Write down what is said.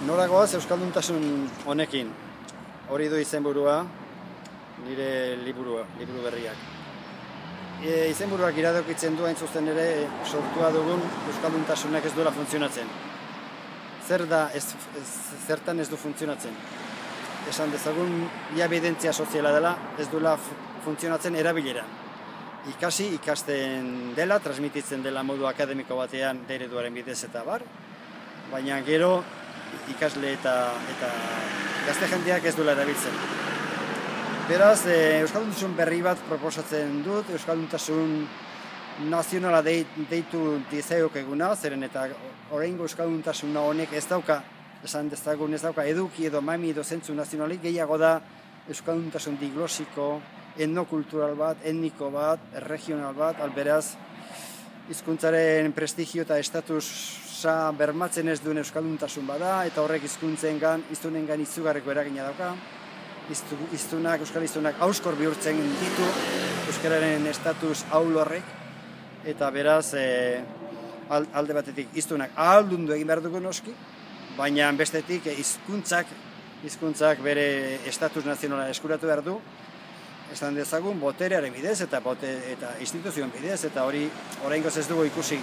Noragoaz euskalduntasun honekin, hori du izenburua, nire liburu berriak. Izenburuak iradokitzen du hain zuzen ere sortua dugun euskalduntasunak ez duela funtzionatzen. Zer da, zertan ez du funtzionatzen? Esan dezagun, ia evidentzia soziala dela, ez duela funtzionatzen erabilera. Ikasten dela, transmititzen dela modu akademiko batean ereduaren bidez eta bar, baina gero ikasle eta gazte jendeak ez duela erabiltzen. Beraz, euskalduntasun berri bat proposatzen dut, euskalduntasun nazionala deitu dizeok eguna, zeren eta oraingo euskalduntasuna honek ez dauka, esan dezagun ez dauka eduki edo mami edo zentzu nazionalik, gehiago da euskalduntasun diglosiko, etnokultural bat, etniko bat, regional bat, alberaz, hizkuntzaren prestigio eta estatusa bermatzen ez duen euskalduntasun bada, eta horrek hiztunengan izugarreko eragina dauka. Euskal hiztunak hauskor bihurtzen ditu euskararen estatus ahul horrek, eta beraz alde batetik hiztunak ahaldundu egin behar dugu noski, baina bestetik hizkuntzak bere estatus nazionala eskuratu behar du, esan dezagun boterearen bidez eta instituzioen bidez, eta hori oraingoz ez dugu ikusi.